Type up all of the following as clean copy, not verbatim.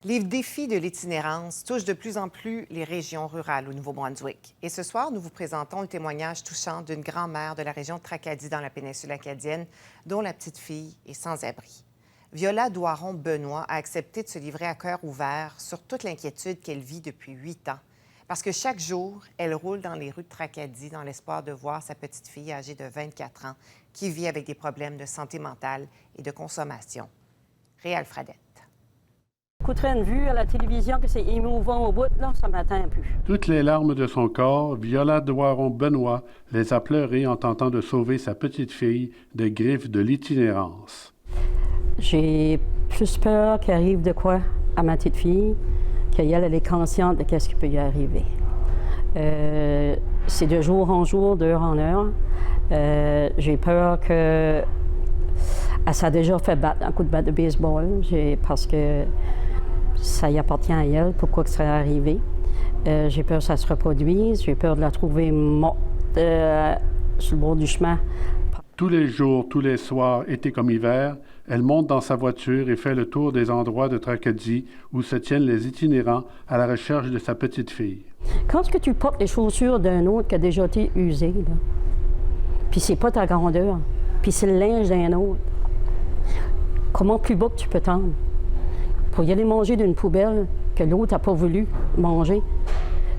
Les défis de l'itinérance touchent de plus en plus les régions rurales au Nouveau-Brunswick. Et ce soir, nous vous présentons le témoignage touchant d'une grand-mère de la région de Tracadie dans la péninsule acadienne, dont la petite fille est sans abri. Viola Doiron-Benoît a accepté de se livrer à cœur ouvert sur toute l'inquiétude qu'elle vit depuis 8 ans. Parce que chaque jour, elle roule dans les rues de Tracadie dans l'espoir de voir sa petite fille âgée de 24 ans qui vit avec des problèmes de santé mentale et de consommation. Réal Fradette. J'écouterais une vue à la télévision que c'est émouvant au bout, là, ça m'atteint plus. Toutes les larmes de son corps, Viola Doiron-Benoît les a pleurées en tentant de sauver sa petite fille des griffes de l'itinérance. J'ai plus peur qu'il arrive de quoi à ma petite fille, qu'elle elle est consciente de ce qui peut y arriver. C'est de jour en jour, d'heure en heure. J'ai peur que... Elle s'est déjà fait battre un coup de batte de baseball, parce que ça y appartient à elle, pourquoi que ça serait arrivé. J'ai peur que ça se reproduise, j'ai peur de la trouver morte sur le bord du chemin. Tous les jours, tous les soirs, été comme hiver, elle monte dans sa voiture et fait le tour des endroits de Tracadie où se tiennent les itinérants à la recherche de sa petite fille. Quand est-ce que tu portes les chaussures d'un autre qui a déjà été usé, là? Puis c'est pas ta grandeur, puis c'est le linge d'un autre, comment plus bas que tu peux tendre? Pour y aller manger d'une poubelle que l'autre n'a pas voulu manger,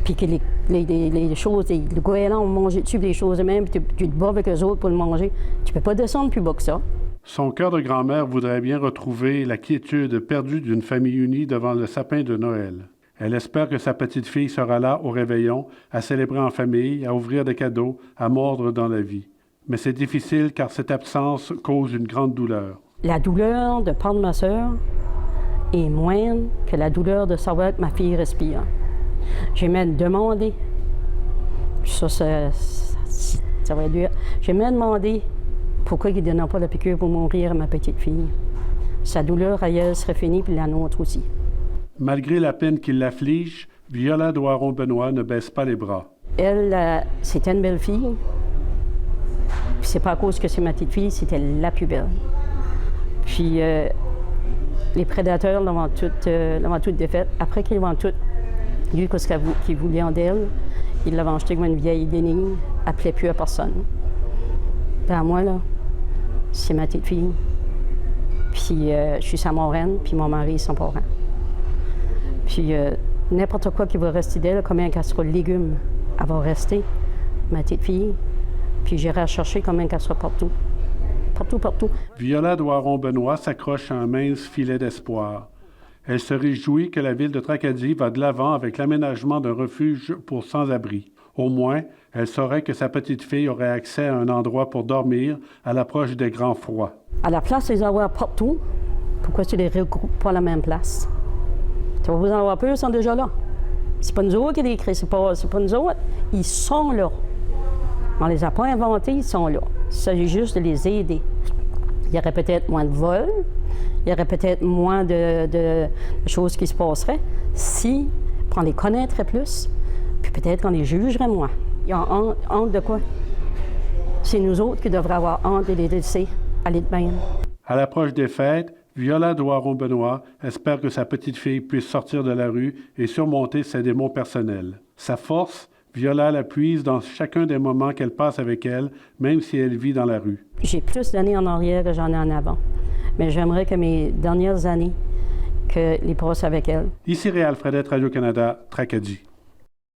puis que les choses, les goélands ont mangé dessus, les choses eux-mêmes, puis tu te bats avec eux autres pour le manger. Tu peux pas descendre plus bas que ça. Son cœur de grand-mère voudrait bien retrouver la quiétude perdue d'une famille unie devant le sapin de Noël. Elle espère que sa petite fille sera là au réveillon, à célébrer en famille, à ouvrir des cadeaux, à mordre dans la vie. Mais c'est difficile car cette absence cause une grande douleur. La douleur de perdre ma sœur est moindre que la douleur de savoir que ma fille respire. J'ai même demandé, ça va être dur, j'ai même demandé pourquoi il ne donnait pas la piqûre pour mourir à ma petite fille. Sa douleur ailleurs serait finie, puis la nôtre aussi. Malgré la peine qui l'afflige, Viola Doiron-Benoît ne baisse pas les bras. Elle, c'était une belle fille. Puis c'est pas à cause que c'est ma petite fille, c'était la plus belle. Puis les prédateurs l'ont toutes défaite. Après qu'ils l'ont toutes eu ce qu'ils voulaient en d'elle, ils l'avaient acheté comme une vieille dénigne, elle ne plaît plus à personne. Ben moi, là, c'est ma petite fille. Puis je suis sa marraine, puis mon mari est son parent. Puis n'importe quoi qui va rester d'elle, combien qu'elle sera de légumes, elle va rester, ma petite fille. Puis j'irai chercher combien qu'elle sera partout. Partout. Viola Doiron-Benoît s'accroche à un mince filet d'espoir. Elle se réjouit que la ville de Tracadie va de l'avant avec l'aménagement d'un refuge pour sans-abri. Au moins, elle saurait que sa petite fille aurait accès à un endroit pour dormir à l'approche des grands froids. À la place de les avoir partout, pourquoi tu les regroupes pas à la même place? Tu vas vous en avoir peur, ils sont déjà là. C'est pas nous autres qui les créent, c'est pas nous autres. Ils sont là. On ne les a pas inventés, ils sont là. Il s'agit juste de les aider. Il y aurait peut-être moins de vols, il y aurait peut-être moins de choses qui se passeraient si on les connaîtrait plus, puis peut-être qu'on les jugerait moins. Il y a honte de quoi? C'est nous autres qui devraient avoir honte de les laisser aller de même. À l'approche des fêtes, Viola Doiron-Benoît espère que sa petite fille puisse sortir de la rue et surmonter ses démons personnels. Sa force, Viola la puise dans chacun des moments qu'elle passe avec elle, même si elle vit dans la rue. J'ai plus d'années en arrière que j'en ai en avant. Mais j'aimerais que mes dernières années, que les passe avec elle. Ici Réal Fradette, Radio-Canada, Tracadie.